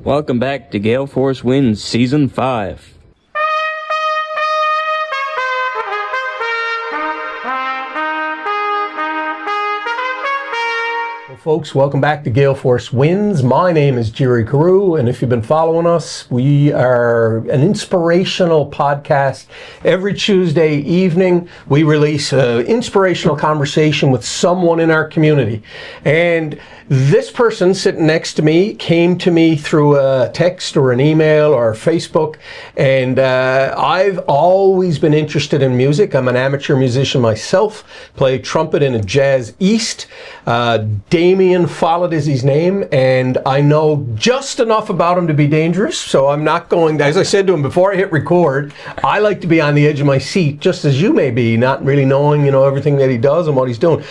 Welcome back to Gale Force Wins Season 5. Folks, welcome back to Gale Force Wins. My name is Gerry Carew, and if you've been following us, we are an inspirational podcast. Every Tuesday evening, we release an inspirational conversation with someone in our community. And this person sitting next to me came to me through a text or an email or Facebook, and I've always been interested in music. I'm an amateur musician myself, play trumpet in a Jazz East. Damian Follett is his name, and I know just enough about him to be dangerous, so I'm not going, as I said to him before I hit record, I like to be on the edge of my seat, just as you may be, not really knowing, everything that he does and what he's doing.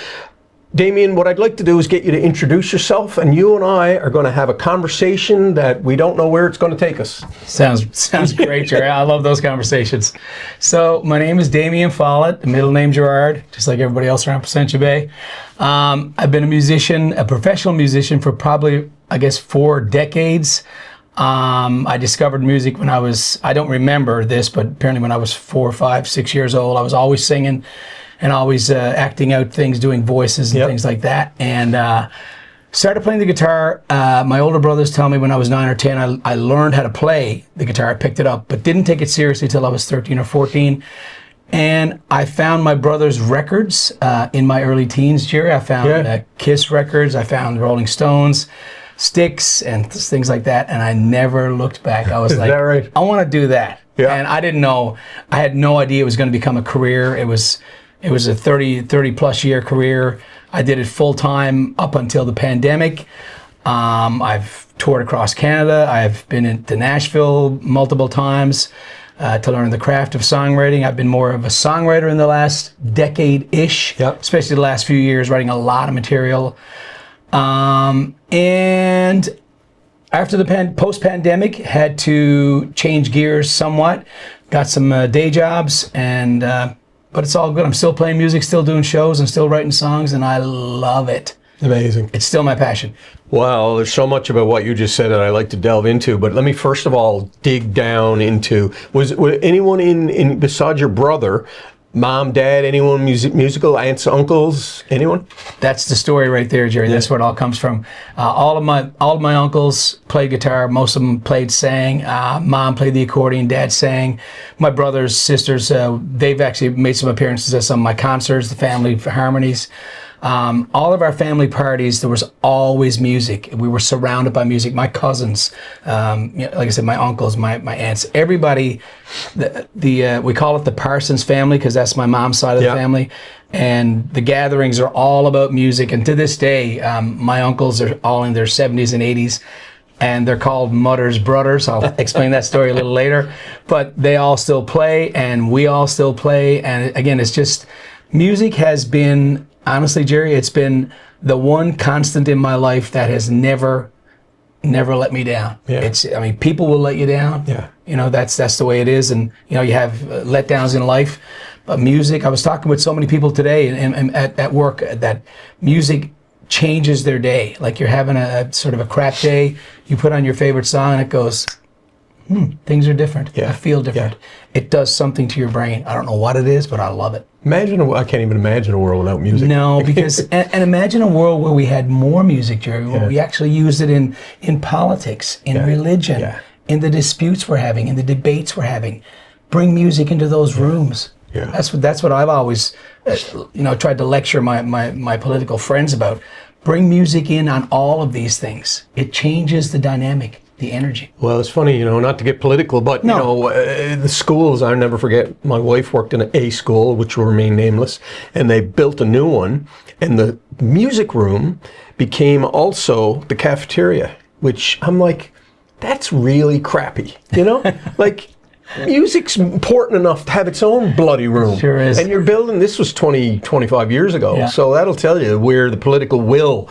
Damian, what I'd like to do is get you to introduce yourself, and you and I are going to have a conversation that we don't know where it's going to take us. Sounds great, Gerry. I love those conversations. So my name is Damian Follett, the middle name Gerard, just like everybody else around Placentia Bay. I've been a professional musician for probably, 4 decades. I discovered music when I don't remember this, but apparently when I was 4, 5, 6 years old, I was always singing and always acting out things, doing voices and things like that. And started playing the guitar. My older brothers tell me when I was 9 or 10, I learned how to play the guitar. I picked it up, but didn't take it seriously till I was 13 or 14. And I found my brother's records in my early teens, Gerry. I found Kiss records. I found Rolling Stones, Styx, and things like that. And I never looked back. I was like, right? I want to do that. Yeah. And I didn't know. I had no idea it was going to become a career. It was a 30 plus year career. I did it full time up until the pandemic. I've toured across Canada. I've been to Nashville multiple times to learn the craft of songwriting. I've been more of a songwriter in the last decade-ish, especially the last few years, writing a lot of material. And after the post-pandemic, had to change gears somewhat. Got some day jobs, and but it's all good. I'm still playing music, still doing shows, and still writing songs, and I love it. Amazing. It's still my passion. Well, there's so much about what you just said that I like to delve into, but let me first of all dig down into, was anyone in besides your brother, mom, dad, anyone musical, aunts, uncles, anyone? That's the story right there, Gerry. That's where it all comes from. All of my uncles played guitar. Most of them sang. Mom played the accordion. Dad sang. My brothers, sisters, they've actually made some appearances at some of my concerts, the family harmonies. All of our family parties, there was always music. We were surrounded by music. My cousins, like I said, my uncles, my aunts, everybody. We call it the Parsons family because that's my mom's side of the family. And the gatherings are all about music. And to this day, my uncles are all in their 70s and 80s. And they're called Mutter's Brothers. I'll explain that story a little later. But they all still play, and we all still play. And again, it's just, music has been, honestly, Gerry, it's been the one constant in my life that has never let me down. Yeah. People will let you down. Yeah. That's the way it is. And, you have letdowns in life. But music, I was talking with so many people today and at work that music changes their day. Like you're having a sort of a crap day, you put on your favorite song and it goes, things are different. Yeah. I feel different. Yeah. It does something to your brain. I don't know what it is, but I love it. I can't even imagine a world without music. No, because, and imagine a world where we had more music, Gerry, where we actually used it in politics, in religion, in the disputes we're having, in the debates we're having. Bring music into those rooms. Yeah. That's what I've always, tried to lecture my political friends about. Bring music in on all of these things. It changes the dynamic, the energy. Well, it's funny, not to get political, but the schools, I'll never forget, my wife worked in a school, which will remain nameless, and they built a new one, and the music room became also the cafeteria, which I'm like, that's really crappy, like, music's important enough to have its own bloody room. Sure is. And you're building, this was 25 years ago, so that'll tell you where the political will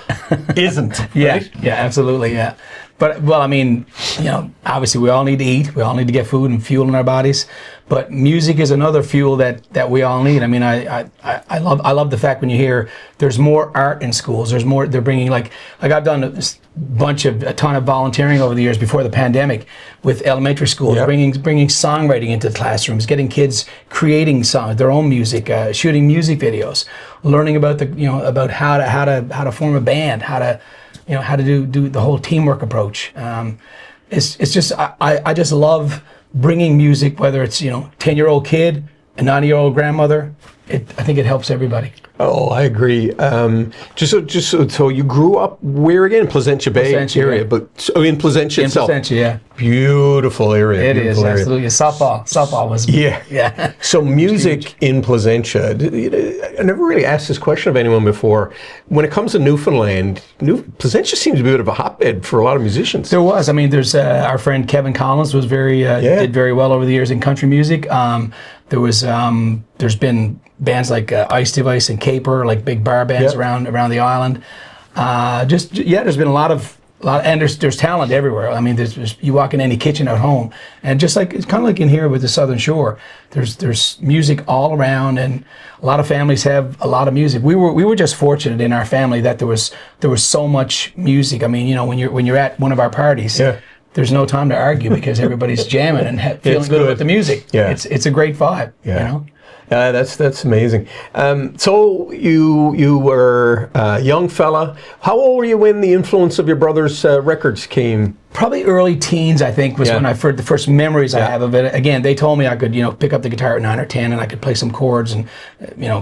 isn't. Right? Yeah, absolutely, yeah. But, obviously we all need to eat. We all need to get food and fuel in our bodies. But music is another fuel that we all need. I mean, I love the fact when you hear there's more art in schools. There's more. They're bringing like I've done a ton of volunteering over the years before the pandemic with elementary schools, bringing songwriting into the classrooms, getting kids creating their own music, shooting music videos, learning about about how to form a band, how to do the whole teamwork approach. It's just I just love bringing music, whether it's 10-year-old kid, a 90-year-old grandmother. I think it helps everybody. Oh, I agree. So you grew up where again? Placentia Bay area, yeah. but in Placentia itself. Placentia, yeah. Beautiful area. It is absolutely. Softball was. Yeah. So music in Placentia. I never really asked this question of anyone before. When it comes to Newfoundland, Placentia seems to be a bit of a hotbed for a lot of musicians. There was. I mean, there's our friend Kevin Collins was did very well over the years in country music. There's been bands like Ice Device and Caper, like big bar bands around the island. There's been a lot of and there's talent everywhere. I mean, you walk in any kitchen at home, and just like it's kind of like in here with the Southern Shore, there's music all around, and a lot of families have a lot of music. We were just fortunate in our family that there was so much music. I mean, when you're at one of our parties. Yeah. There's no time to argue because everybody's jamming and feeling good about the music. Yeah. It's a great vibe. Yeah. That's amazing. So you were a young fella. How old were you when the influence of your brother's records came? Probably early teens, I think, was when I the first memories I have of it. Again, they told me I could, pick up the guitar at 9 or 10 and I could play some chords and,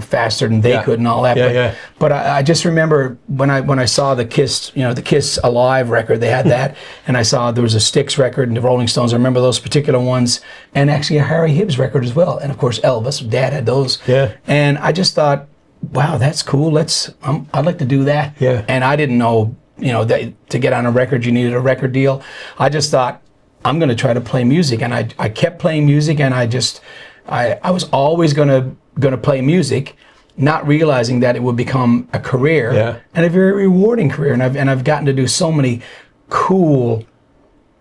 faster than they could and all that. But I just remember when I saw the Kiss, the Kiss Alive record, they had that, and I saw there was a Styx record and the Rolling Stones. I remember those particular ones, and actually a Harry Hibbs record as well, and of course Elvis. Dad had those. Yeah. And I just thought, wow, that's cool. I'd like to do that. Yeah. And I didn't know. That to get on a record, you needed a record deal. I just thought, I'm going to try to play music, and I kept playing music, and I was always going to play music, not realizing that it would become a career and a very rewarding career. And I've gotten to do so many cool,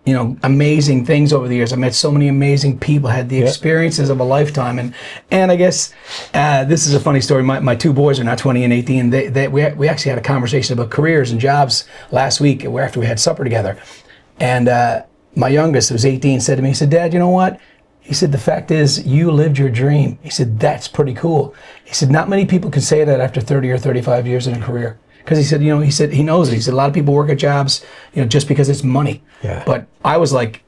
amazing things over the years. I met so many amazing people, had the experiences of a lifetime, and I guess this is a funny story. My two boys are now 20 and 18. We actually had a conversation about careers and jobs last week after we had supper together, and my youngest, who was 18, said to me, he said, "Dad, you know what?" He said, "The fact is, you lived your dream." He said, "That's pretty cool." He said, "Not many people can say that after 30 or 35 years in a career." Because he said, he knows it. He said, a lot of people work at jobs, just because it's money. Yeah. But I was like,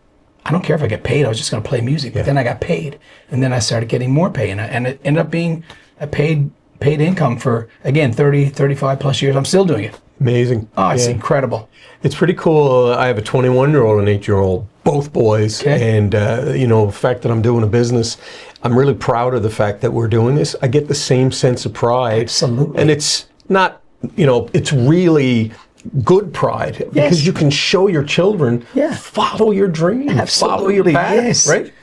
I don't care if I get paid. I was just going to play music. But then I got paid, and then I started getting more pay, and it ended up being a paid income for, again, 30, 35 plus years. I'm still doing it. Amazing. Oh, it's incredible. It's pretty cool. I have a 21-year-old and 8-year-old, both boys, and the fact that I'm doing a business, I'm really proud of the fact that we're doing this. I get the same sense of pride. Absolutely. And it's not. It's really good pride because you can show your children, follow your dream, follow your path, right?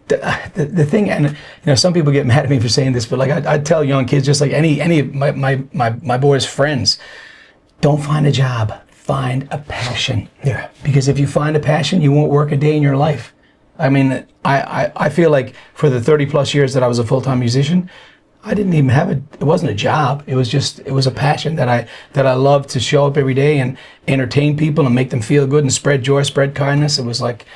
The thing, and some people get mad at me for saying this, but like I tell young kids, just like any of my boys' friends, don't find a job, find a passion. Yeah. Because if you find a passion, you won't work a day in your life. I mean, I feel like for the 30 plus years that I was a full-time musician, I didn't even have it wasn't a job. It was a passion that I loved to show up every day and entertain people and make them feel good and spread joy, spread kindness. It was like,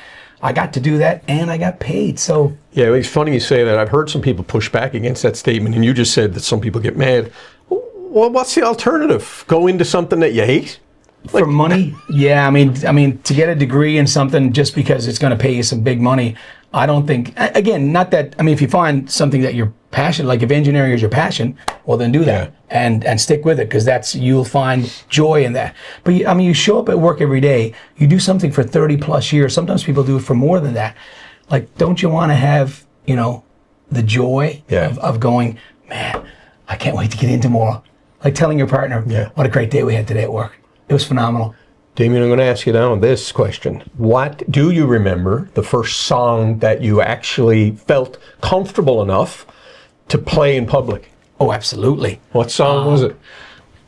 I got to do that and I got paid. So yeah, it's funny you say that. I've heard some people push back against that statement, and you just said that some people get mad. Well, what's the alternative? Go into something that you hate? For money? Yeah, I mean, to get a degree in something just because it's going to pay you some big money, I don't think, again, not that, if you find something that you're passionate, like if engineering is your passion, well then do that and stick with it, because you'll find joy in that. But you show up at work every day, you do something for 30 plus years, sometimes people do it for more than that. Like, don't you want to have, the joy of going, man, I can't wait to get in tomorrow. Like telling your partner, what a great day we had today at work. It was phenomenal. Damian, I'm going to ask you now this question. What do you remember the first song that you actually felt comfortable enough to play in public? Oh, absolutely. What song was it?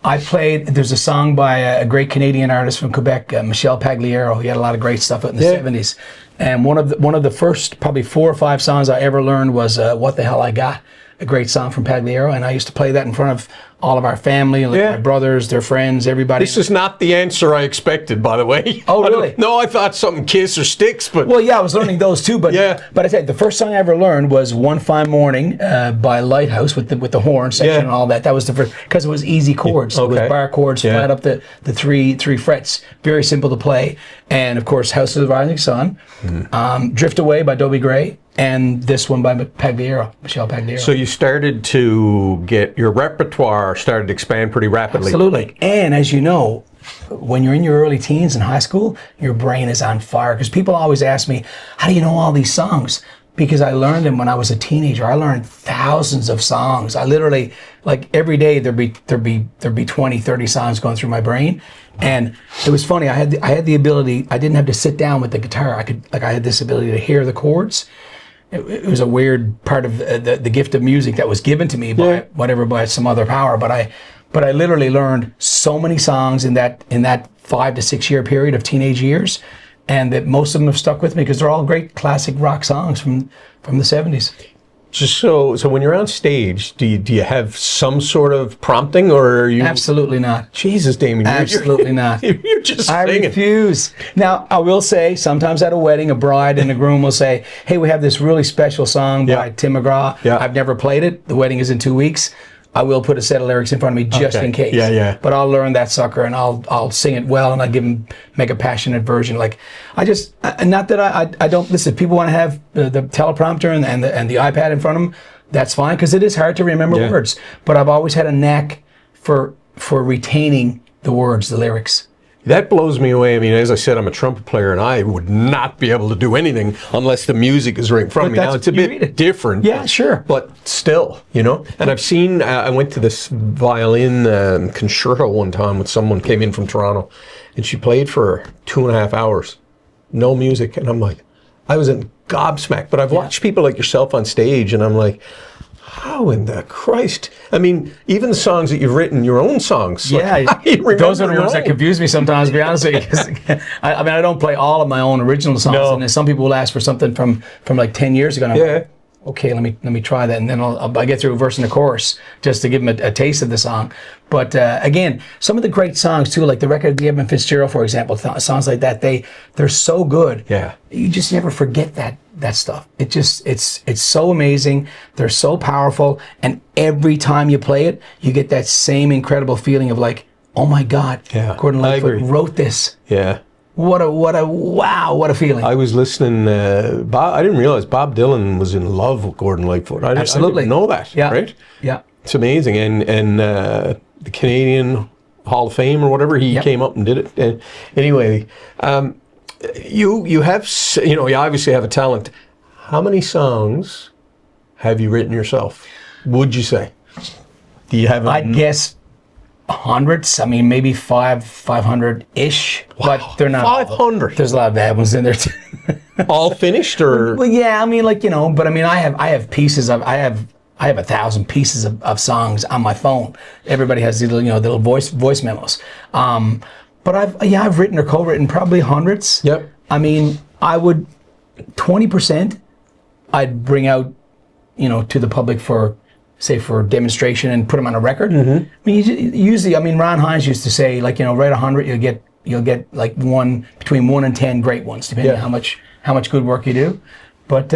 I played. There's a song by a great Canadian artist from Quebec, Michel Pagliaro. He had a lot of great stuff out in the '70s. And one of the first probably 4 or 5 songs I ever learned was "What the Hell I Got," a great song from Pagliaro. And I used to play that in front of all of our family, like my brothers, their friends, everybody. This is not the answer I expected, by the way. Oh, really? No, I thought something Kiss or Styx, but... Well, yeah, I was learning those too, but but I tell you, the first song I ever learned was "One Fine Morning" by Lighthouse with the horn section and all that. That was the first, because it was easy chords. It was bar chords, flat up the three frets, very simple to play. And of course, "House of the Rising Sun," "Drift Away" by Dobie Gray, and this one by Pagliaro, Michel Pagliaro. So you started to get your repertoire started to expand pretty rapidly. Absolutely. And as you know, when you're in your early teens in high school, your brain is on fire. Because people always ask me, how do you know all these songs? Because I learned them when I was a teenager. I learned thousands of songs. I literally, like every day, there'd be 20, 30 songs going through my brain. And it was funny. I had the ability. I didn't have to sit down with the guitar. I had this ability to hear the chords. It was a weird part of the gift of music that was given to me by some other power. But I literally learned so many songs in that 5 to 6 year period of teenage years, and that most of them have stuck with me because they're all great classic rock songs from the '70s. Just so when you're on stage, do you have some sort of prompting, or are you... Absolutely not. Jesus, Damian. Absolutely not. You're just I singing. refuse. Now, I will say, sometimes at a wedding, a bride and a groom will say, hey, we have this really special song by Tim McGraw. Yeah. I've never played it. The wedding is in 2 weeks. I will put a set of lyrics in front of me just in case. But I'll learn that sucker, and I'll sing it well, and I'll make a passionate version. Like, not that I don't listen. If people want to have the teleprompter and the iPad in front of them, that's fine, because it is hard to remember words. But I've always had a knack for retaining the words, the lyrics. That blows me away. I mean, as I said, I'm a trumpet player, and I would not be able to do anything unless the music is right in front of me. Now, it's a bit different. Yeah, sure. But still, you know. And I've seen, I went to this violin concerto one time with someone came in from Toronto, and she played for 2.5 hours. No music. And I'm like, I was in gobsmacked. But I've watched people like yourself on stage, and I'm like, how in the Christ? I mean, even the songs that you've written, your own songs. Yeah, like, those are the ones that confuse me sometimes, to be honest with you. I mean, I don't play all of my own original songs. No. And some people will ask for something from like 10 years ago. And I'm like, okay, let me try that. And then I get through a verse and a chorus just to give them a taste of the song. But again, some of the great songs too, like the record of Edmund Fitzgerald, for example, songs like that, they're so good. Yeah. You just never forget that stuff. It's so amazing. They're so powerful, and every time you play it, you get that same incredible feeling of like, oh my God, Gordon Lightfoot wrote this. Yeah. What a feeling. I was listening, I didn't realize Bob Dylan was in love with Gordon Lightfoot. Absolutely. I didn't know that, right? Yeah. It's amazing. And the Canadian Hall of Fame or whatever, he came up and did it. Anyway, you obviously have a talent. How many songs have you written yourself, would you say? Do you have I'd guess hundreds. I mean, maybe 500-ish, but they're not 500. There's a lot of bad ones in there too. All finished, or? Well, yeah. I mean, like, you know, but I mean, I have pieces of I have 1,000 pieces of songs on my phone. Everybody has these little voice memos. But I've written or co-written probably hundreds. Yep. I mean, I would 20% I'd bring out, to the public for demonstration and put them on a record. Mm-hmm. I mean, usually, Ron Hines used to say, like, write 100, you'll get like between 1 and 10 great ones, depending on how much good work you do. But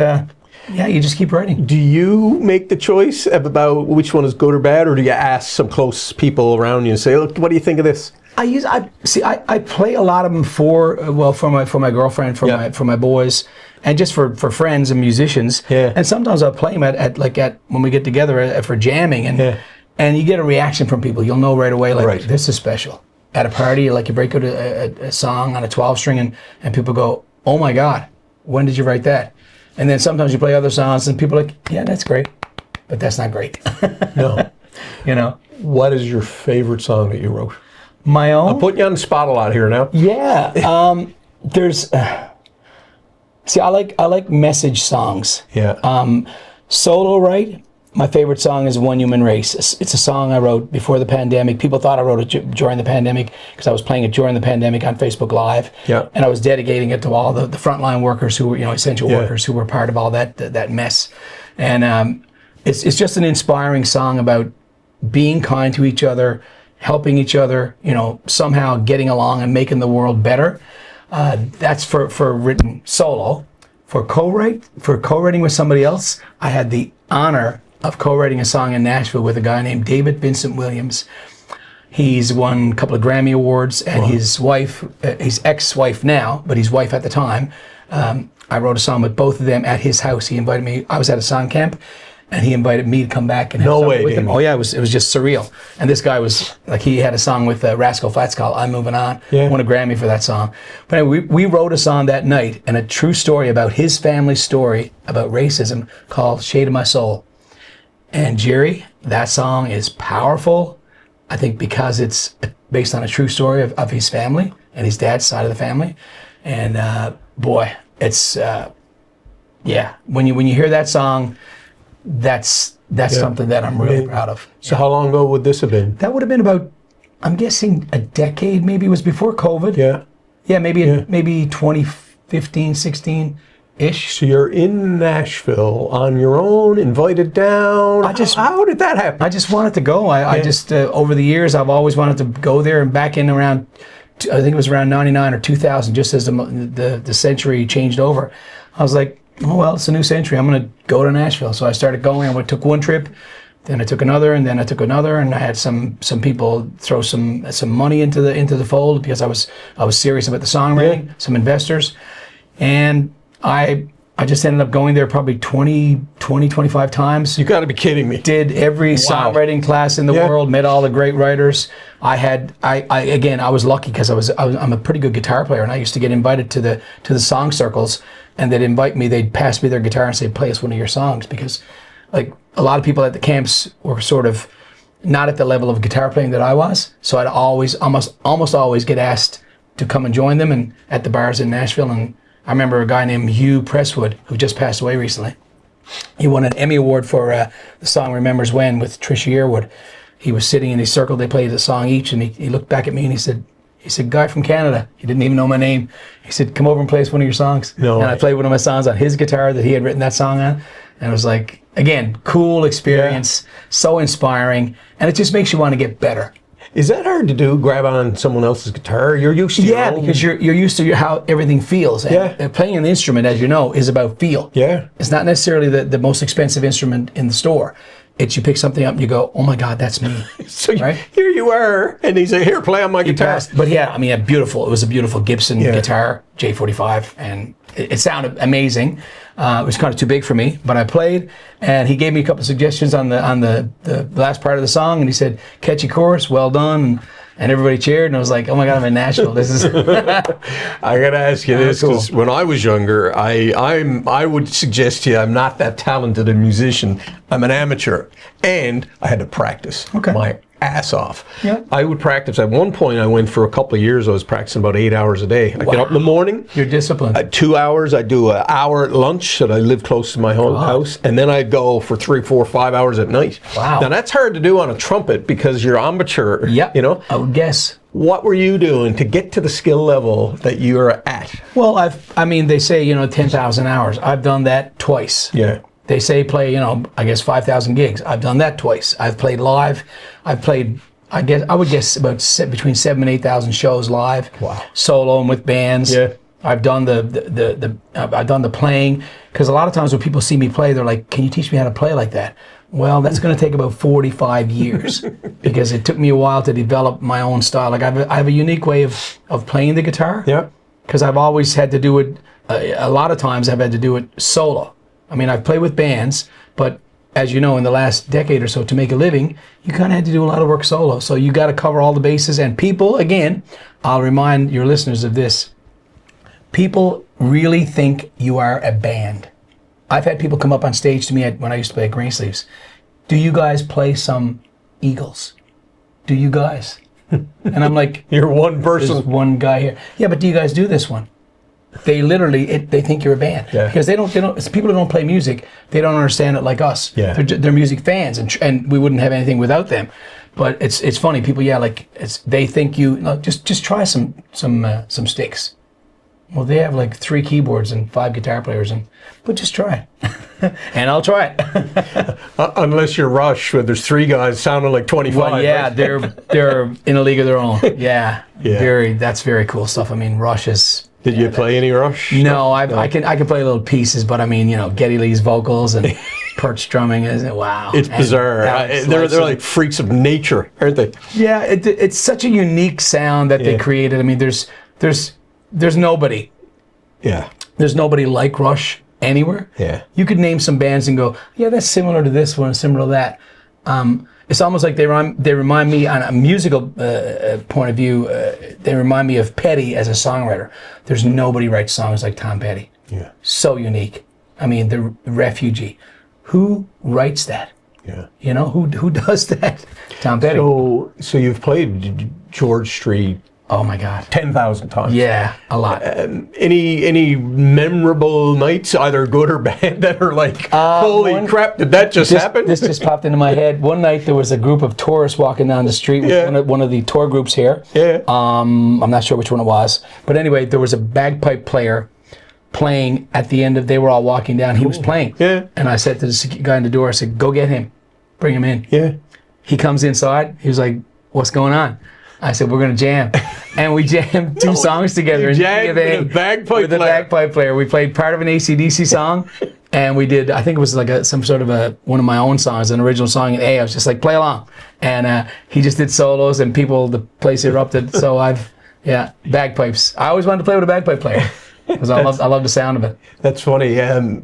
you just keep writing. Do you make the choice about which one is good or bad, or do you ask some close people around you and say, look, what do you think of this? I play a lot of them for my girlfriend, for my boys, and just for friends and musicians. Yeah. And sometimes I'll play them at when we get together for jamming, and you get a reaction from people. You'll know right away, like, this is special. At a party, like, you break out a song on a 12-string, and people go, oh my God, when did you write that? And then sometimes you play other songs, and people are like, yeah, that's great, but that's not great. No. What is your favorite song that you wrote? My own? I'm putting you on the spot a lot here now. Yeah. There's... I like message songs. Yeah. Solo write, my favorite song is One Human Race. It's a song I wrote before the pandemic. People thought I wrote it during the pandemic because I was playing it during the pandemic on Facebook Live. Yeah. And I was dedicating it to all the frontline workers who were, essential workers who were part of all that mess. And it's just an inspiring song about being kind to each other, helping each other, somehow getting along and making the world better. That's for written solo. For co-writing with somebody else, I had the honor of co-writing a song in Nashville with a guy named David Vincent Williams. He's won a couple of Grammy Awards, and his wife, his ex-wife now, but his wife at the time, I wrote a song with both of them at his house. He invited me. I was at a song camp, and he invited me to come back and have something with him. Oh yeah, it was just surreal. And this guy was like, he had a song with Rascal Flatts called "I'm Moving On." Yeah. Won a Grammy for that song. But anyway, we wrote a song that night, and a true story about his family story about racism called "Shade of My Soul." And Gerry, that song is powerful. I think because it's based on a true story of his family and his dad's side of the family. And boy, it's when you hear that song, that's something that I'm really proud of. So how long ago would this have been? That would have been about, I'm guessing, a decade. Maybe it was before COVID. Yeah, maybe 2015, 16-ish. So you're in Nashville on your own, invited down. How did that happen? I just wanted to go. I just over the years I've always wanted to go there, and back in around, I think it was around 99 or 2000, just as the century changed over. I was like, oh well, it's a new century. I'm going to go to Nashville. So I started going. I took one trip, then I took another, and then I took another, and I had some people throw some money into the fold because I was serious about the songwriting. Some investors, and I just ended up going there probably 25 times. You got to be kidding me. Did every songwriting class in the world, met all the great writers. I was lucky because I'm a pretty good guitar player, and I used to get invited to the song circles, and they'd pass me their guitar and say, play us one of your songs, because like a lot of people at the camps were sort of not at the level of guitar playing that I was. So I'd almost always get asked to come and join them and at the bars in Nashville. And I remember a guy named Hugh Presswood, who just passed away recently. He won an Emmy Award for the song Remembers When with Trisha Yearwood. He was sitting in his circle, they played a song each, and he looked back at me and he said, guy from Canada. He didn't even know my name. He said, come over and play us one of your songs. And I played one of my songs on his guitar that he had written that song on. And it was like, again, cool experience, so inspiring, and it just makes you want to get better. Is that hard to do, grab on someone else's guitar? You're used to your own... because you're used to how everything feels. And playing an instrument, as you know, is about feel. Yeah. It's not necessarily the most expensive instrument in the store. It's you pick something up and you go, oh my God, that's me. So here you are, and he's like, here, play on my guitar. But yeah, I mean, it was a beautiful Gibson guitar, J45, and it sounded amazing. It was kind of too big for me, but I played, and he gave me a couple of suggestions on the last part of the song, and he said, catchy chorus, well done. And everybody cheered, and I was like, oh my God, I'm in Nashville. This is... I got to ask you this, because when I was younger, I would suggest to you I'm not that talented a musician. I'm an amateur, and I had to practice my ass off. Yeah. I would practice. At one point, I went for a couple of years, I was practicing about 8 hours a day. I get up in the morning. You're disciplined. 2 hours, I do an hour at lunch, so I live close to my home house, and then I go for 3, 4, 5 hours at night. Wow. Now, that's hard to do on a trumpet because you're amateur, you know? I would guess. What were you doing to get to the skill level that you're at? Well, they say, 10,000 hours. I've done that twice. Yeah. They say play, I guess 5,000 gigs. I've done that twice. I've played live. I've played, I would guess about between 7,000 and 8,000 shows live. Wow. Solo and with bands. Yeah. I've done I've done the playing, because a lot of times when people see me play, they're like, "Can you teach me how to play like that?" Well, that's going to take about 45 years because it took me a while to develop my own style. Like I have a unique way of playing the guitar. Yeah. Because I've always had to do it. A lot of times I've had to do it solo. I mean, I've played with bands, but as you know, in the last decade or so, to make a living, you kind of had to do a lot of work solo. So you got to cover all the bases. And people, again, I'll remind your listeners of this. People really think you are a band. I've had people come up on stage to me when I used to play at Greensleeves. Do you guys play some Eagles? Do you guys? And I'm like, you're one person. There's one guy here. Yeah, but do you guys do this one? They literally, they think you're a band. Yeah. Because they don't, it's people who don't play music, they don't understand it like us. Yeah. They're music fans, and we wouldn't have anything without them. But it's funny, people, they think you, no, just try some sticks. Well, they have like 3 keyboards and 5 guitar players, but just try it. And I'll try it. Unless you're Rush, where there's 3 guys sounding like 25. Well, yeah, right? they're in a league of their own. Yeah, Yeah. That's very cool stuff. I mean, Rush is. Did you play any Rush? No, I can play little pieces, but I mean, Geddy Lee's vocals and Perch drumming is wow. It's bizarre. They're like freaks of nature, aren't they? Yeah, it's such a unique sound that they created. I mean, there's nobody. Yeah. There's nobody like Rush anywhere. Yeah. You could name some bands and go, yeah, that's similar to this one, similar to that. It's almost like they remind me, on a musical point of view, they remind me of Petty as a songwriter. There's nobody writes songs like Tom Petty. Yeah. So unique. I mean, the Refugee. Who writes that? Yeah. Who does that? Tom Petty. So you've played George Street. Oh my God. 10,000 times. Yeah, a lot. Any memorable nights, either good or bad, that are like, holy crap, did that just happen? This just popped into my head. One night there was a group of tourists walking down the street with one of the tour groups here. Yeah. I'm not sure which one it was. But anyway, there was a bagpipe player playing at the end of, they were all walking down. He was playing. Yeah. And I said to the guy in the door, I said, go get him. Bring him in. Yeah. He comes inside. He was like, what's going on? I said, we're going to jam. And we jammed 2 songs together. Jammed with a bagpipe player. We played part of an AC/DC song, and we did, I think it was like some sort of one of my own songs, an original song in A. I was just like, play along. And he just did solos, and the place erupted. So bagpipes. I always wanted to play with a bagpipe player. Because I love the sound of it. That's funny.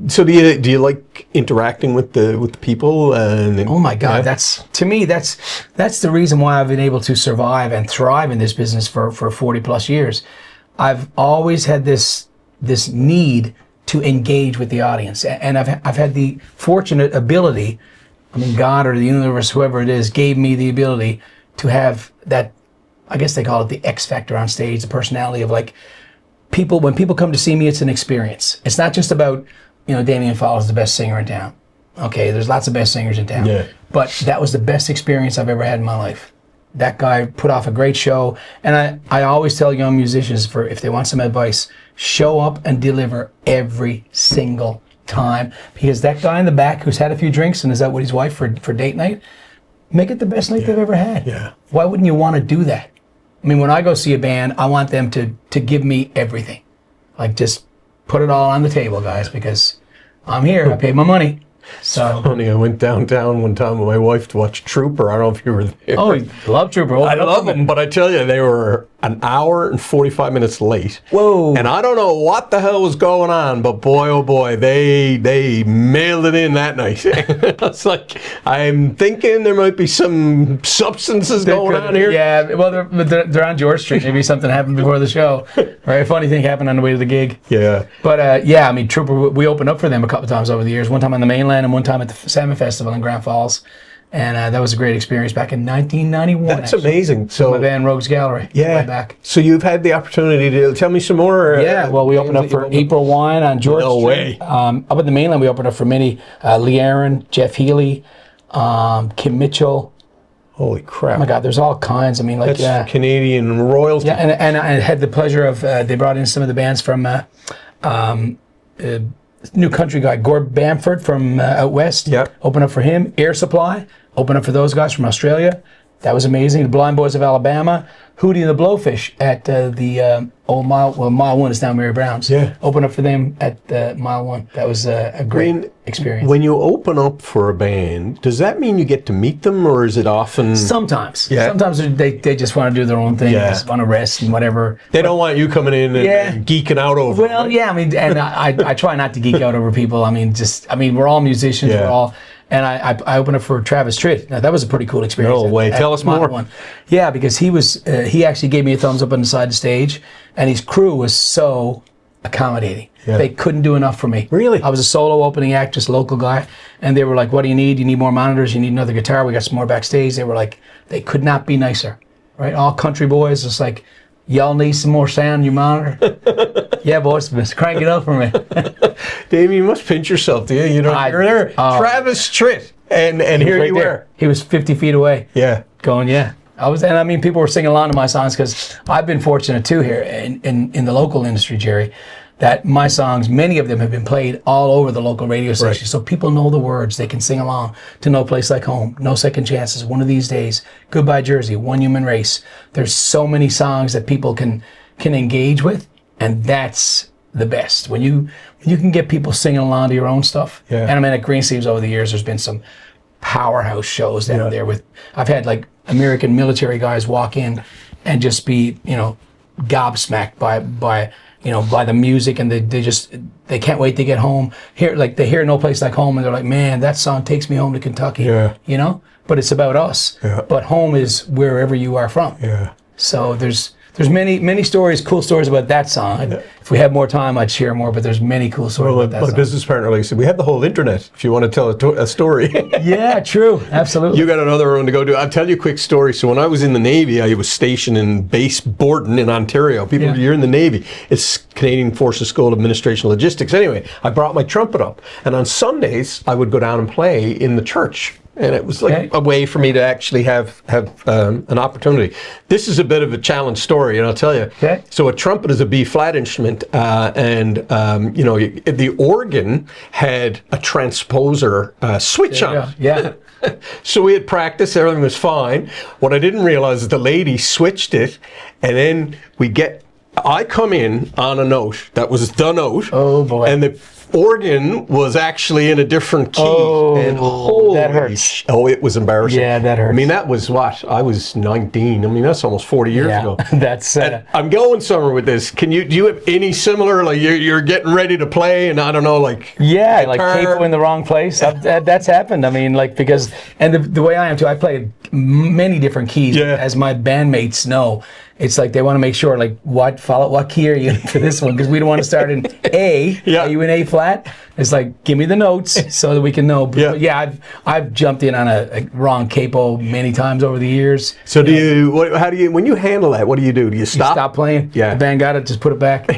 So do you like interacting with the people? Oh my God, that's the reason why I've been able to survive and thrive in this business for 40 plus years. I've always had this need to engage with the audience, and I've had the fortunate ability. I mean, God or the universe, whoever it is, gave me the ability to have that. I guess they call it the X factor on stage, the personality of like. When people come to see me, it's an experience. It's not just about, Damian Follett is the best singer in town. Okay, there's lots of best singers in town. Yeah. But that was the best experience I've ever had in my life. That guy put off a great show. And I always tell young musicians, if they want some advice, show up and deliver every single time. Because that guy in the back who's had a few drinks and is out with his wife for date night, make it the best night they've ever had. Yeah. Why wouldn't you want to do that? I mean, when I go see a band, I want them to give me everything. Like, just put it all on the table, guys, because I'm here. I paid my money. So funny, I went downtown one time with my wife to watch Trooper. I don't know if you were there. Oh, love Trooper. I love them, but I tell you, they were an hour and 45 minutes late. Whoa. And I don't know what the hell was going on, but boy, oh boy, they mailed it in that night. It's like, I'm thinking there might be some substances going on here. Yeah, well, they're on George Street. Maybe something happened before the show. Right, a funny thing happened on the way to the gig. Yeah. But I mean, Trooper, we opened up for them a couple times over the years. One time on the mainland and one time at the Salmon Festival in Grand Falls. And that was a great experience back in 1991. That's amazing. So my band Rogues Gallery. Yeah. Way back. So you've had the opportunity to tell me some more. Yeah. Well, we opened up for April Wine on George Street. Way. Up at the mainland, we opened up for many. Lee Aaron, Jeff Healy, Kim Mitchell. Holy crap! Oh my God, there's all kinds. I mean, like that's Canadian royalty. Yeah, and I had the pleasure of they brought in some of the bands from new country guy Gord Bamford from out west. Yep. Opened up for him. Air Supply. Opened up for those guys from Australia. That was amazing. The Blind Boys of Alabama. Hootie and the Blowfish at the old Mile 1 is now Mary Brown's. Yeah. Opened up for them at Mile 1. That was a great experience. When you open up for a band, does that mean you get to meet them, or is it often... Sometimes. Yeah. Sometimes they just want to do their own thing. Yeah. They just want to rest and whatever. They don't want you coming in and geeking out over Well, it. Yeah, I mean, and I try not to geek out over people. I mean, we're all musicians. Yeah. We're all... And I opened up for Travis Tritt. Now, that was a pretty cool experience. No way. Tell us more. One. Yeah, because he actually gave me a thumbs up on the side of the stage, and his crew was so accommodating. Yeah. They couldn't do enough for me. Really? I was a solo opening act, just local guy, and they were like, what do you need? You need more monitors? You need another guitar? We got some more backstage. They were like, they could not be nicer, right? All country boys, just like, y'all need some more sound in your monitor. Yeah, boys, crank it up for me. Damian, you must pinch yourself, do you? You know, you're there. Travis Tritt, and here right you there. were. He was 50 feet away. Yeah. Going, yeah. I mean, people were singing along to my songs because I've been fortunate too here in the local industry, Gerry, that my songs, many of them have been played all over the local radio stations. Right. So people know the words. They can sing along to No Place Like Home, No Second Chances, One of These Days, Goodbye Jersey, One Human Race. There's so many songs that people can engage with, and that's the best. When you can get people singing along to your own stuff. Yeah. And I mean, at Green Sleeves over the years, there's been some powerhouse shows down there with, I've had like American military guys walk in and just be, gobsmacked by the music, and they can't wait to get home. They hear No Place Like Home, and they're like, man, that song takes me home to Kentucky. Yeah. But it's about us. Yeah. But home is wherever you are from. Yeah. So there's many stories, cool stories about that song. If we had more time, I'd share more, but there's many cool stories about that my song. business partner, like I said, we have the whole internet if you want to tell a story. Yeah, true. Absolutely. You got another one to go to. I'll tell you a quick story. So when I was in the Navy, I was stationed in Base Borden in Ontario. You're in the Navy. It's Canadian Forces School of Administration Logistics. Anyway, I brought my trumpet up. And on Sundays, I would go down and play in the church. And it was like a way for me to actually have an opportunity. This is a bit of a challenge story, and I'll tell you. Okay. So a trumpet is a B-flat instrument, and the organ had a transposer switch on it. Yeah. So we had practiced, everything was fine. What I didn't realize is the lady switched it, and then I come in on a note that was the note. Oh boy. And the organ was actually in a different key. Oh, and that hurts. It was embarrassing. Yeah, that hurts. I mean, that was what? I was 19. I mean, that's almost 40 years ago. That's. I'm going somewhere with this. Do you have any similar, like you're getting ready to play, and I don't know, like. Yeah, like capo in the wrong place. That's happened. I mean, like, because, and the way I am too, I play many different keys, as my bandmates know. It's like they want to make sure, like, what key are you in for this one? Because we don't want to start in A. Are you in A flat? It's like, give me the notes so that we can know. But I've jumped in on a wrong capo many times over the years. So when you handle that, what do you do? Do you stop? You stop playing. Yeah. The band got it. Just put it back.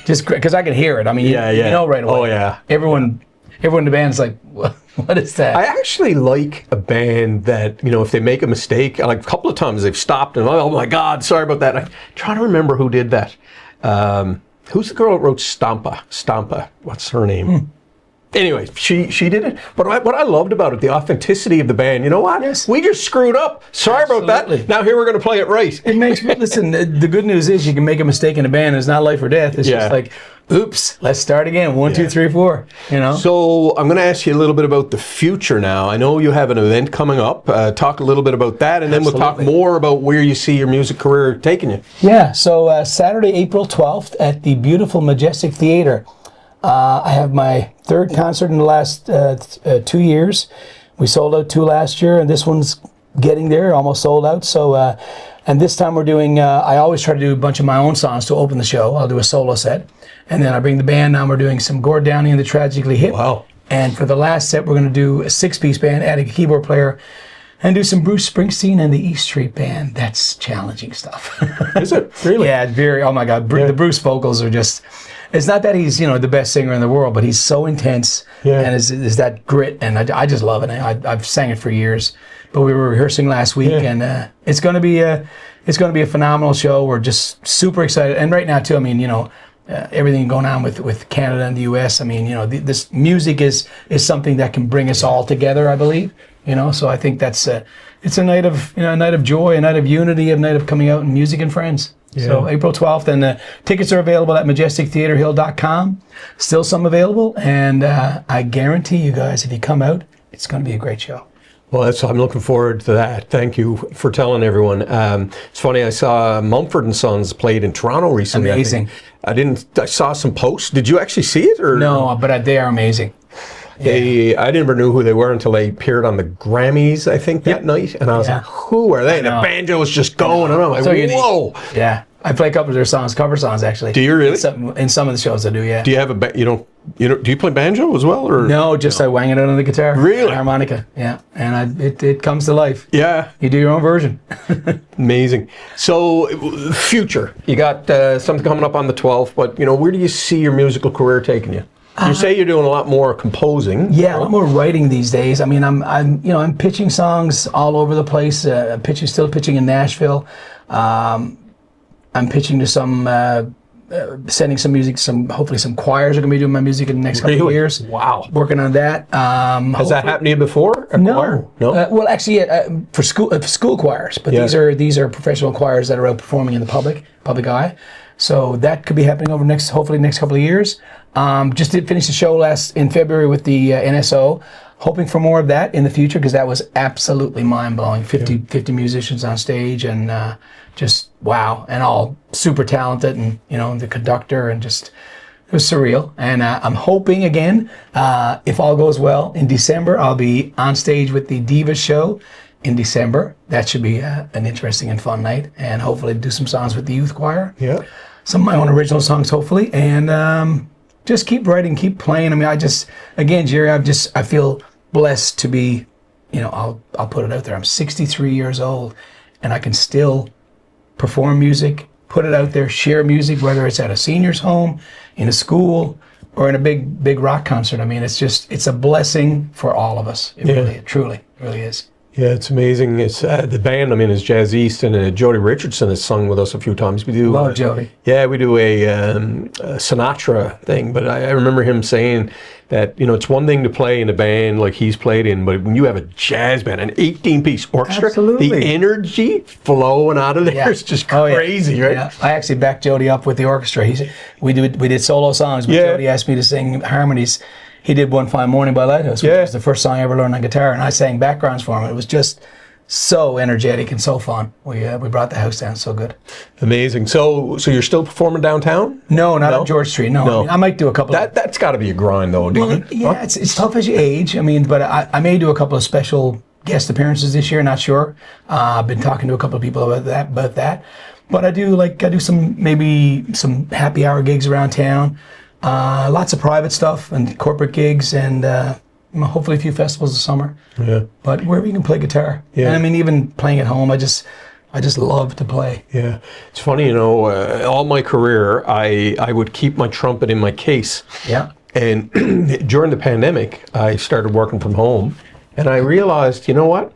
Just because I can hear it. I mean, you know right away. Oh yeah. Everyone in the band's like, what is that? I actually like a band that, if they make a mistake, like a couple of times they've stopped and, oh my God, sorry about that. I'm trying to remember who did that. Who's the girl that wrote Stampa? What's her name? Anyway, she did it. But what I loved about it, the authenticity of the band, you know what? Yes. We just screwed up. Sorry about that. Now here we're going to play it right. It makes listen, the good news is you can make a mistake in a band. It's not life or death. It's just like, oops, let's start again. 1, 2, 3, 4. So I'm going to ask you a little bit about the future now. I know you have an event coming up. Talk a little bit about that, and then we'll talk more about where you see your music career taking you. Yeah, so Saturday, April 12th at the beautiful Majestic Theater. I have my third concert in the last 2 years. We sold out 2 last year, and this one's getting there, almost sold out. So, and this time we're doing, I always try to do a bunch of my own songs to open the show. I'll do a solo set. And then I bring the band. Now we're doing some Gord Downey and the Tragically Hip. Wow. And for the last set, we're going to do a 6-piece band, add a keyboard player, and do some Bruce Springsteen and the E Street Band. That's challenging stuff. Is it? Really? Yeah, very, oh my God. The Bruce vocals are just, it's not that he's, the best singer in the world, but he's so intense and is that grit, and I just love it. I've sang it for years, but we were rehearsing last week, and it's going to be a phenomenal show. We're just super excited, and right now too. I mean, everything going on with Canada and the U.S. I mean, this music is something that can bring us all together, I believe. So I think that's it's a night of a night of joy, a night of unity, a night of coming out and music and friends. Yeah. So April 12th, and tickets are available at majestictheaterhill.com. Still some available, and I guarantee you guys, if you come out, it's going to be a great show. Well, I'm looking forward to that. Thank you for telling everyone. It's funny, I saw Mumford & Sons played in Toronto recently. Amazing. I saw some posts. Did you actually see it? Or no, but they are amazing. I never knew who they were until they appeared on the Grammys, I think, that night. And I was like, who are they? And the banjo was just going, and I'm like, whoa. Yeah. I play a couple of their songs, cover songs actually. Do you really? In some of the shows I do, yeah. Do you have a do you play banjo as well, or No, just I wang it out on the guitar. Really? Harmonica, yeah. And it comes to life. Yeah. You do your own version. Amazing. So, future. You got something coming up on the 12th, but where do you see your musical career taking you? You say you're doing a lot more composing. Yeah, a lot more writing these days. I mean, I'm pitching songs all over the place. Still pitching in Nashville. I'm pitching to some, sending some music. Hopefully some choirs are going to be doing my music in the next couple of years. Wow. Working on that. Has that happened to you before? A No. choir? No. Well, actually, for school choirs, but these are professional choirs that are out performing in the public eye. So that could be happening over hopefully next couple of years. Just did finish the show in February with the NSO. Hoping for more of that in the future because that was absolutely mind-blowing. 50 musicians on stage and just wow, and all super talented, and the conductor, and just it was surreal. And I'm hoping again, if all goes well, in December I'll be on stage with the Divas show in December. That should be an interesting and fun night, and hopefully do some songs with the youth choir. Yeah. Some of my own original songs, hopefully, and just keep writing, keep playing. I mean, again, Gerry, I feel blessed to be, I'll put it out there. I'm 63 years old, and I can still perform music, put it out there, share music, whether it's at a senior's home, in a school, or in a big rock concert. I mean, it's a blessing for all of us. It truly is. Yeah, it's amazing. It's the band I'm in is Jazz East, and Jody Richardson has sung with us a few times. We do Love Jody. Yeah, we do a Sinatra thing, but I remember him saying that it's one thing to play in a band like he's played in, but when you have a jazz band, an 18-piece orchestra, Absolutely. the energy flowing out of there is just crazy, right? Yeah. I actually backed Jody up with the orchestra. We did solo songs, but Jody asked me to sing harmonies. He did One Fine Morning by Lighthouse, which was the first song I ever learned on guitar, and I sang backgrounds for him. It was just so energetic and so fun. We brought the house down so good. Amazing. So you're still performing downtown? No, not on George Street. No. I mean, I might do a couple. That's got to be a grind, though. Yeah, it's tough as you age. I mean, but I may do a couple of special guest appearances this year. Not sure. I've been talking to a couple of people about that. But I do some happy hour gigs around town. Lots of private stuff and corporate gigs, and hopefully a few festivals this summer. Yeah. But wherever you can play guitar. Yeah. And I mean, even playing at home, I just love to play. Yeah. It's funny, all my career, I would keep my trumpet in my case. Yeah. And during the pandemic, I started working from home, and I realized, you know what?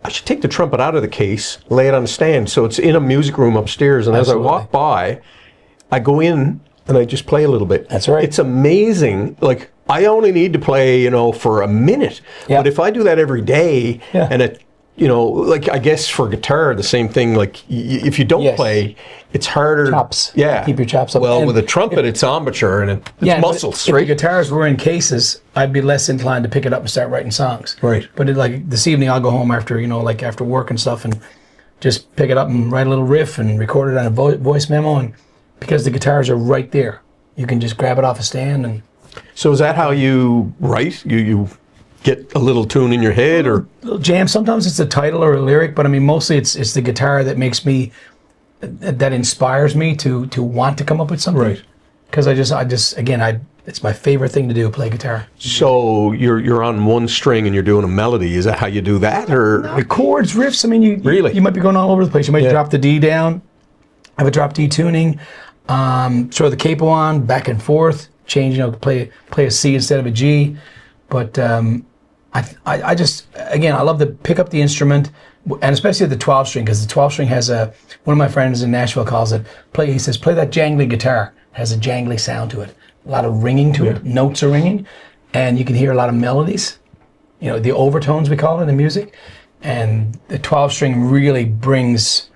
I should take the trumpet out of the case, lay it on a stand. So it's in a music room upstairs, and Absolutely. as I walk by, I go in and I just play a little bit. That's right. It's amazing. Like, I only need to play, for a minute. Yeah. But if I do that every day, and I guess for guitar, the same thing, like, if you don't play, it's harder. Chops. Yeah. Keep your chops up. Well, And with a trumpet, it's embouchure and it's muscles, if right? the guitars were in cases, I'd be less inclined to pick it up and start writing songs. Right. But this evening, I'll go home after, after work and stuff, and just pick it up and write a little riff and record it on a voice memo. And because the guitars are right there, you can just grab it off a stand. And so is that how you write? You get a little tune in your head, or jam? Sometimes it's a title or a lyric, but I mean, mostly it's the guitar that that inspires me to want to come up with something. Right. Because it's my favorite thing to do, play guitar. So you're on one string and you're doing a melody. Is that how you do that, or Chords, riffs? I mean, you might be going all over the place. You might drop the D down, have a drop D tuning, throw the capo on, back and forth, change, play a C instead of a G. But I just, again, I love to pick up the instrument, and especially the 12 string, because the 12 string has one of my friends in Nashville calls it, he says, play that jangly guitar. It has a jangly sound to it. A lot of ringing to it. Notes are ringing, and you can hear a lot of melodies. The overtones, we call it in music. And the 12 string really brings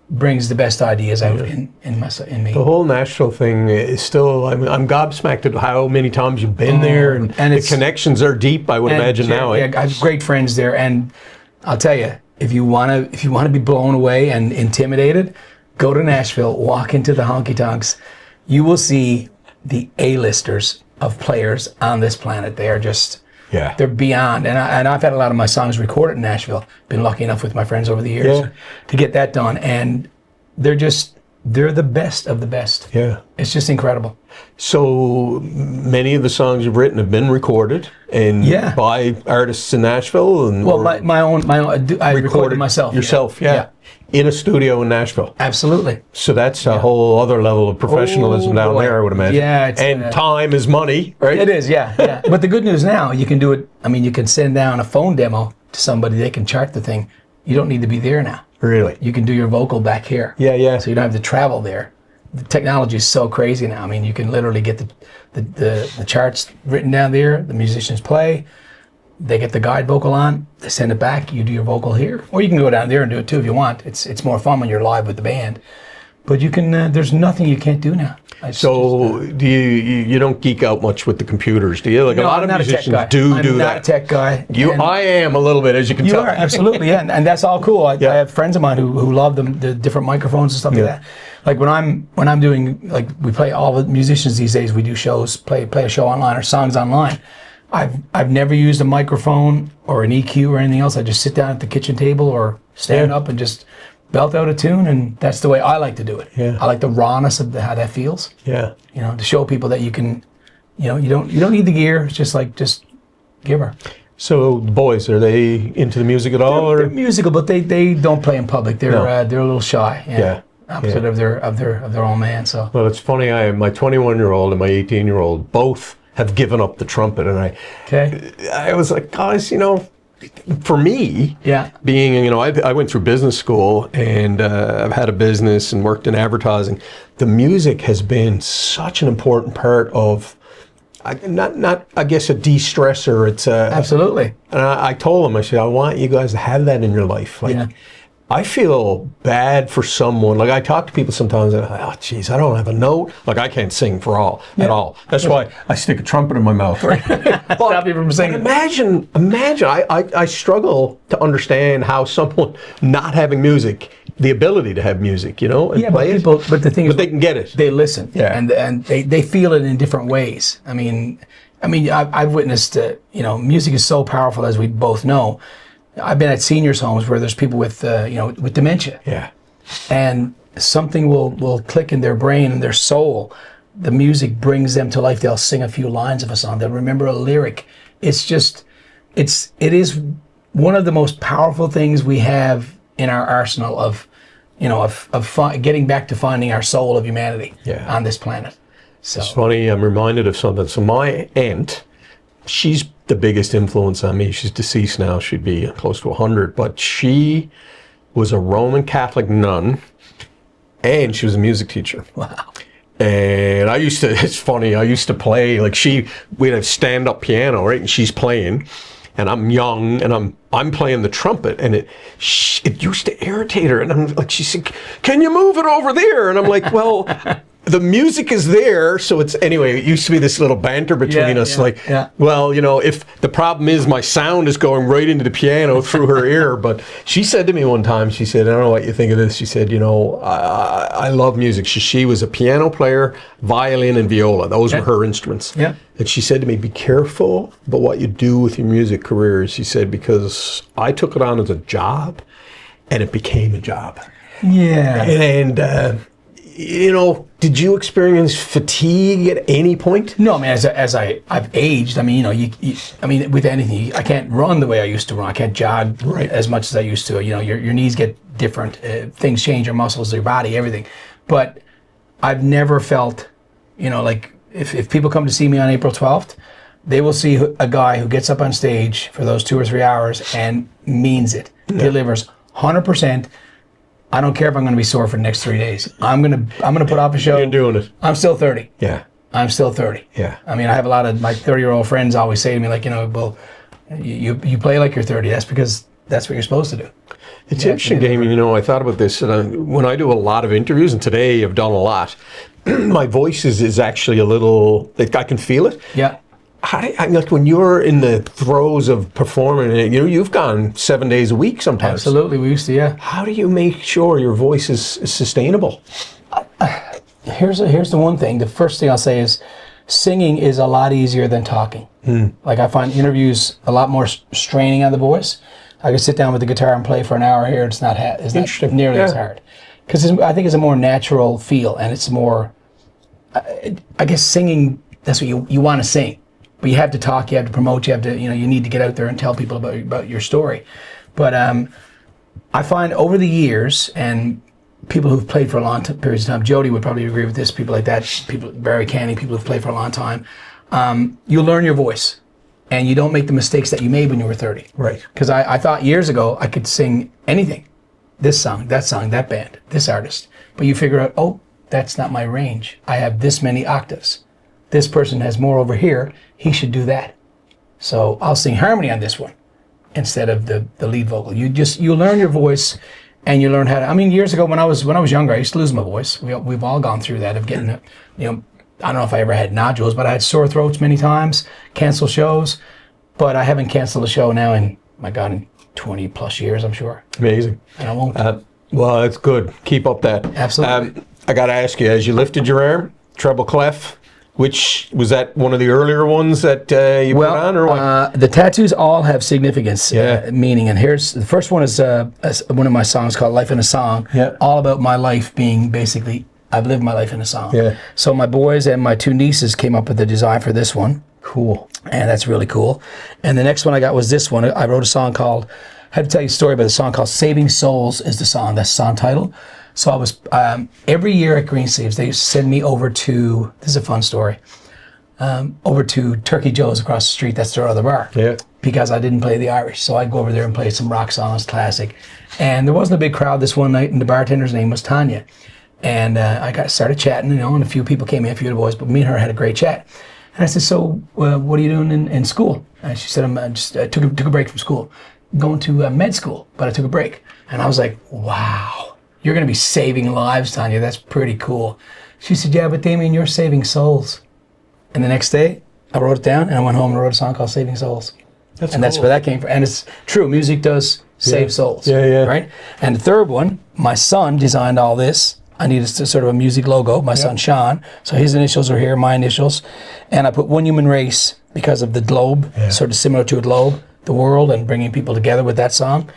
the best ideas out in me. the whole Nashville thing is still, I'm gobsmacked at how many times you've been there, and the connections are deep, I would imagine now. Yeah, I have great friends there, and I'll tell you, if you want to be blown away and intimidated, go to Nashville, walk into the honky tonks. You will see the A-listers of players on this planet. They are just, they're beyond. And I've had a lot of my songs recorded in Nashville. Been lucky enough with my friends over the years to get that done. And they're just they're the best of the best. Yeah. It's just incredible. So many of the songs you've written have been recorded and by artists in Nashville, and well, my own. I recorded myself. Yourself, yeah. In a studio in Nashville. Absolutely. So that's a whole other level of professionalism down there, I would imagine. Yeah, and time is money, right? It is, yeah. But the good news now, you can do it. I mean, you can send down a phone demo to somebody. They can chart the thing. You don't need to be there now. Really? You can do your vocal back here. Yeah. So you don't have to travel there. The technology is so crazy now. I mean, you can literally get the charts written down there. The musicians play. They get the guide vocal on. They send it back. You do your vocal here, or you can go down there and do it too if you want. It's more fun when you're live with the band. But you can. There's nothing you can't do now. So do you don't geek out much with the computers, do you? Like, no, a lot of musicians do that. I'm not a tech guy. I am a little bit, as you can tell. You are, absolutely, yeah. And that's all cool. I have friends of mine who love the different microphones and stuff like that. Like when I'm doing, like, we play, all the musicians these days, we do shows, play a show online or songs online. I've never used a microphone or an EQ or anything else. I just sit down at the kitchen table or stand up and just belt out a tune, and that's the way I like to do it. Yeah. I like the rawness of how that feels. Yeah. You know, to show people that you can, you don't need the gear. It's just give her. So the boys, are they into the music at all? They're musical, but they don't play in public. They're a little shy. Yeah. Opposite of their own man. So. Well, it's funny. My 21-year-old and my 18-year-old both have given up the trumpet, and I was like, guys, for me, being, I went through business school, and I've had a business and worked in advertising. The music has been such an important part of, not I guess, a de-stressor. It's absolutely. And I told them, I said, I want you guys to have that in your life. Like, I feel bad for someone. Like, I talk to people sometimes, and I'm like, oh, geez, I don't have a note. Like, I can't sing at all. That's why I stick a trumpet in my mouth. Stop you from singing. Imagine, I struggle to understand how someone not having music, the ability to have music, and play it. But the thing is, they can get it. They listen, and they feel it in different ways. I mean, I've witnessed, music is so powerful, as we both know. I've been at seniors' homes where there's people with dementia. Yeah. And something will click in their brain and their soul. The music brings them to life. They'll sing a few lines of a song. They'll remember a lyric. It is one of the most powerful things we have in our arsenal of getting back to finding our soul of humanity on this planet. So it's funny. I'm reminded of something. So my aunt, she's the biggest influence on me. She's deceased now. She'd be close to 100, but she was a Roman Catholic nun, and she was a music teacher. Wow. And it's funny, I used to play, like, we'd have stand-up piano, right? And she's playing, and I'm young, and I'm playing the trumpet, and it used to irritate her. And I'm like, she said, can you move it over there? And I'm like, well, the music is there, so it used to be this little banter between us, well, if the problem is my sound is going right into the piano through her ear. But she said to me one time, she said, I don't know what you think of this. She said, I love music. She was a piano player, violin and viola. Those were her instruments. Yeah. And she said to me, be careful about what you do with your music career. She said, because I took it on as a job, and it became a job. Yeah. And did you experience fatigue at any point? No, I mean, as I've aged, I mean, with anything, I can't run the way I used to run. I can't jog as much as I used to. Your knees get different. Things change, your muscles, your body, everything. But I've never felt, like, if people come to see me on April 12th, they will see a guy who gets up on stage for those 2 or 3 hours and means it, delivers 100%. I don't care if I'm going to be sore for the next 3 days. I'm gonna put off a show. You're doing it. I'm still 30. Yeah. I'm still 30. Yeah. I mean, I have a lot of my 30-year-old friends always say to me, like, well, you play like you're 30. That's because that's what you're supposed to do. It's interesting, Damian. I thought about this, and when I do a lot of interviews, and today I've done a lot, my voice is actually a little, like, I can feel it. Yeah. Like, when you're in the throes of performing, you've gone 7 days a week sometimes. Absolutely, we used to, yeah. How do you make sure your voice is sustainable? Here's the one thing. The first thing I'll say is, singing is a lot easier than talking. Like, I find interviews a lot more straining on the voice. I can sit down with the guitar and play for an hour here. It's not nearly as hard. because I think it's a more natural feel, and it's more, I guess singing, that's what you want to sing, but you have to talk, you have to promote, you have to, you need to get out there and tell people about your story. But I find over the years, and people who've played for a long periods of time, Jody would probably agree with this, people like that, people, Barry Canning, people who've played for a long time, you learn your voice, and you don't make the mistakes that you made when you were 30. Right. Because I thought years ago I could sing anything. This song, that band, this artist. But you figure out, oh, that's not my range. I have this many octaves. This person has more over here. He should do that. So I'll sing harmony on this one instead of the lead vocal. You learn your voice, and you learn how to. I mean, years ago when I was younger, I used to lose my voice. We've all gone through that of getting it. I don't know if I ever had nodules, but I had sore throats many times, canceled shows. But I haven't canceled a show now in 20 plus years, I'm sure. Amazing. And I won't. Well, that's good. Keep up that. Absolutely. I got to ask you, as you lifted your arm, treble clef, which was that one of the earlier ones that you put on, or what? The tattoos all have significance, meaning. And here's the first one is one of my songs called "Life in a Song." Yeah. All about my life being basically, I've lived my life in a song. Yeah. So my boys and my two nieces came up with the design for this one. Cool. And that's really cool. And the next one I got was this one. I wrote a song called, I had to tell you a story about a song called Saving Souls is the song. That's the song title. So I was, every year at Green Sleeves, they used to send me over to, this is a fun story, over to Turkey Joe's across the street. That's their other bar. Yeah. Because I didn't play the Irish. So I'd go over there and play some rock songs, classic. And there wasn't a big crowd this one night, and the bartender's name was Tanya. And I started chatting, and a few people came in, a few of the boys, but me and her had a great chat. And I said, so what are you doing in school? And she said, I took a break from school, going to med school, but I took a break. And I was like, wow, you're going to be saving lives, Tanya. That's pretty cool. She said, yeah, but Damian, you're saving souls. And the next day, I wrote it down, and I went home and wrote a song called Saving Souls. That's where that came from. And it's true, music does save souls. Yeah. Right? And the third one, my son designed all this. I needed sort of a music logo, my son Sean. So his initials are here, my initials. And I put one human race because of the globe, sort of similar to a globe, the world, and bringing people together with that song.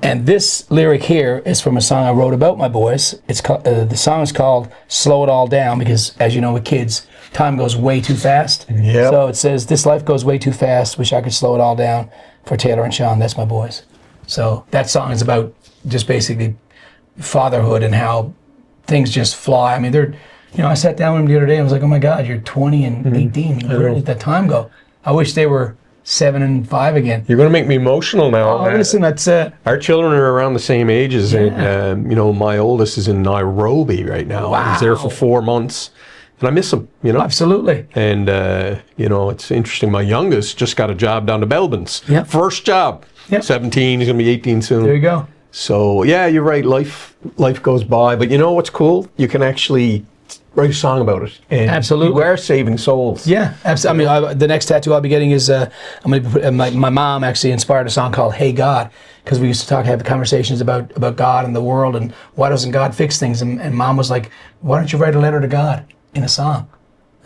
And this lyric here is from a song I wrote about my boys. It's called, the song is called Slow It All Down, because as you know with kids, time goes way too fast. Yep. So it says, this life goes way too fast, wish I could slow it all down for Taylor and Sean, that's my boys. So that song is about just basically fatherhood and how things just fly. I mean, I sat down with them the other day and I was like, oh my God, you're 20 and 18. Where did that time go? I wish they were 7 and 5 again. You're going to make me emotional now. Oh, listen, that's our children are around the same ages. And, my oldest is in Nairobi right now. Wow. He's there for 4 months. And I miss him, Absolutely. And, it's interesting. My youngest just got a job down to Belbin's. Yep. First job. Yep. 17. He's going to be 18 soon. There you go. So, yeah, you're right. Life goes by. But you know what's cool? You can actually write a song about it. And absolutely. You are saving souls. Yeah, absolutely. I mean, the next tattoo I'll be getting is, I'm going to put, my mom actually inspired a song called Hey God, because we used to have conversations about God and the world and why doesn't God fix things? And Mom was like, why don't you write a letter to God in a song?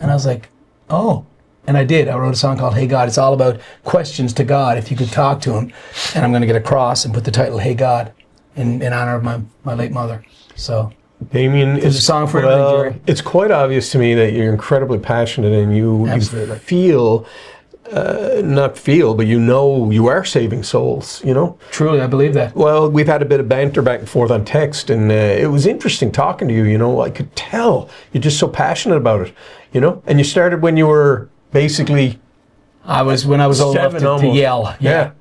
And I was like, oh. And I did. I wrote a song called Hey God. It's all about questions to God, if you could talk to him. And I'm going to get a cross and put the title Hey God in honor of my late mother. So, Damian, it's a song for everybody, Jerry. It's quite obvious to me that you're incredibly passionate and you feel, not feel, but you are saving souls, Truly, I believe that. Well, we've had a bit of banter back and forth on text, and it was interesting talking to you, I could tell you're just so passionate about it, and you started when you were basically... when I was old enough to yell. Yeah.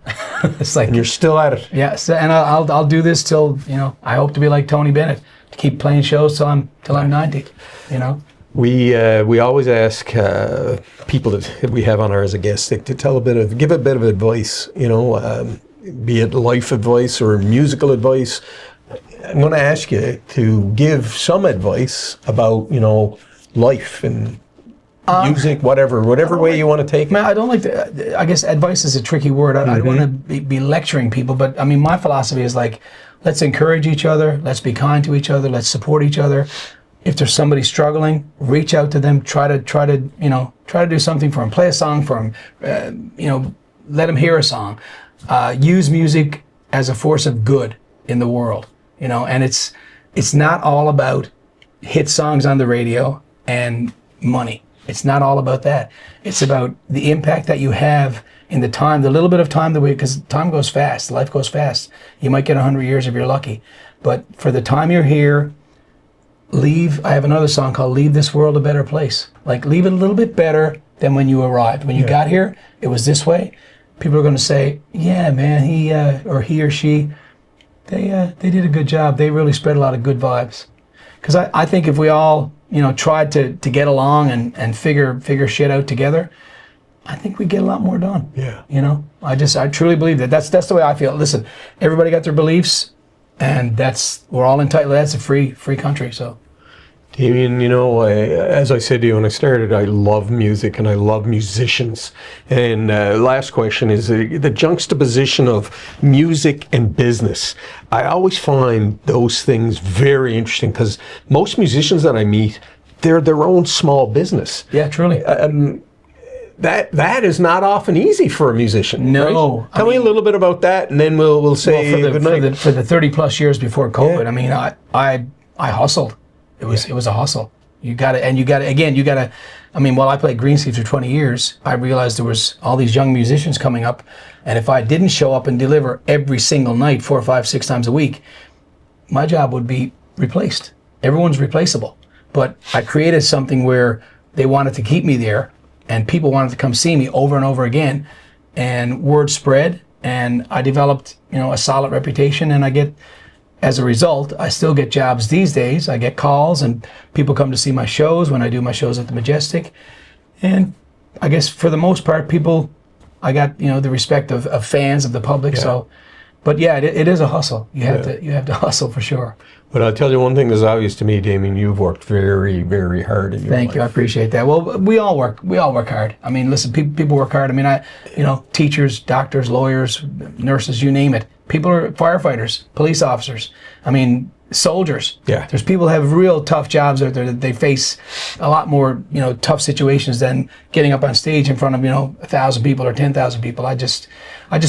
It's like... And you're still at it. Yeah, so, and I'll do this till, I hope to be like Tony Bennett, to keep playing shows till I'm 90, We always ask people that we have on as a guest to give a bit of advice, be it life advice or musical advice. I'm going to ask you to give some advice about, life and music, whatever way you want to take it. Man, I don't like to, I guess advice is a tricky word. I don't want to be lecturing people, but I mean, my philosophy is like, let's encourage each other, let's be kind to each other, let's support each other. If there's somebody struggling, reach out to them, try to do something for them, play a song for them, let them hear a song. Use music as a force of good in the world, and it's not all about hit songs on the radio and money. It's not all about that. It's about the impact that you have in the time, the little bit of time that because time goes fast, life goes fast. You might get 100 years if you're lucky. But for the time you're here, I have another song called Leave This World a Better Place. Like, leave it a little bit better than when you arrived. When you got here, it was this way. People are going to say, yeah, man, he or she, they did a good job. They really spread a lot of good vibes. Because I think if we all, tried to get along and figure shit out together, I think we get a lot more done. Yeah. I truly believe that. That's the way I feel. Listen, everybody got their beliefs, and we're all entitled. That's a free country. So, Damian, as I said to you when I started, I love music and I love musicians. And last question is the juxtaposition of music and business. I always find those things very interesting because most musicians that I meet, they're their own small business. Yeah, truly. That is not often easy for a musician. No. Right? Tell me a little bit about that, and then we'll say good night. For the 30 plus years before COVID, I hustled. It was a hustle. You got to. While I played Green Sleeves for 20 years, I realized there was all these young musicians coming up, and if I didn't show up and deliver every single night, 4, 5, 6 times a week, my job would be replaced. Everyone's replaceable. But I created something where they wanted to keep me there, and people wanted to come see me over and over again, and word spread, and I developed, a solid reputation, and as a result, I still get jobs these days. I get calls, and people come to see my shows when I do my shows at the Majestic, and I guess for the most part, I got the respect of fans, of the public. Yeah. So, but yeah, it is a hustle. You have to hustle for sure. But I'll tell you one thing that's obvious to me, Damian, you've worked very, very hard in your life. Thank you, I appreciate that. Well, we all work hard. Listen, people work hard. Teachers, doctors, lawyers, nurses, you name it. People are firefighters, police officers. Soldiers. Yeah. There's people who have real tough jobs out there that they face a lot more, tough situations than getting up on stage in front of, 1,000 people or 10,000 people. I just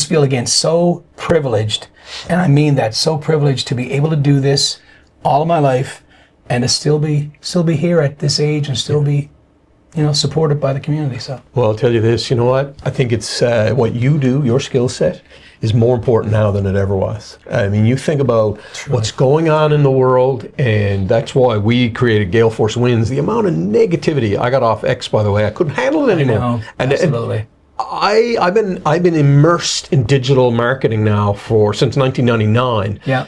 feel, again, so privileged, and I mean that, so privileged to be able to do this all of my life and to still be here at this age and still be, supported by the community. So. Well, I'll tell you this, you know what? I think it's what you do, your skill set, is more important now than it ever was. You think about what's going on in the world, and that's why we created Gale Force Wins. The amount of negativity, I got off X, by the way, I couldn't handle it anymore. I know, absolutely. I've been immersed in digital marketing now since 1999. Yeah.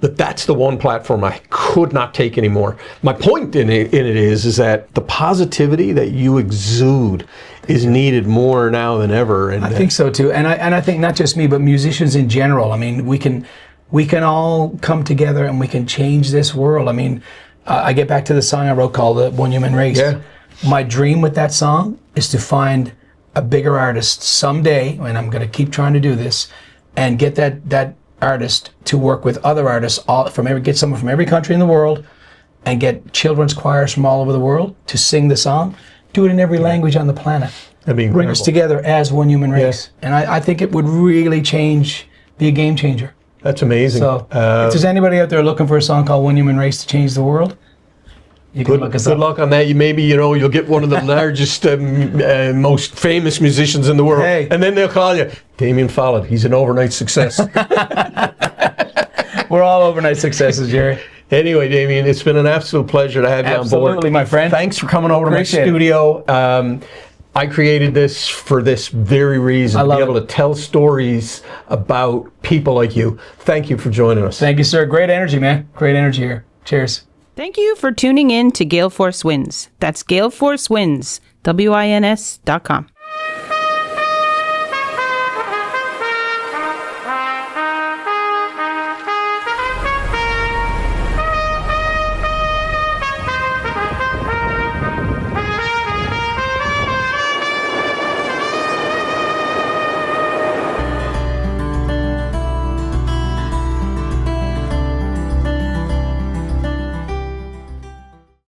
But that's the one platform I could not take anymore. My point in it is that the positivity that you exude is needed more now than ever. And I think so too, and I think not just me, but musicians in general. We can all come together and we can change this world. I get back to the song I wrote called "The One Human Race." Yeah. My dream with that song is to find a bigger artist someday, and I'm going to keep trying to do this, and get that artist to work with other artists get someone from every country in the world, and get children's choirs from all over the world to sing the song. Do it in every language on the planet. That'd be Bring us together as one human race. Yeah. And I think it would really be a game changer. That's amazing. So if there's anybody out there looking for a song called One Human Race to change the world, you can look us up. Good luck on that. You'll get one of the largest, most famous musicians in the world. Hey. And then they'll call you Damian Follett. He's an overnight success. We're all overnight successes, Gerry. Anyway, Damian, it's been an absolute pleasure to have you on board. Absolutely, my friend. Thanks for coming over to my studio. I created this for this very reason, to be able to tell stories about people like you. Thank you for joining us. Thank you, sir. Great energy, man. Great energy here. Cheers. Thank you for tuning in to Gale Force Wins. That's Gale Force Wins, WINS.com.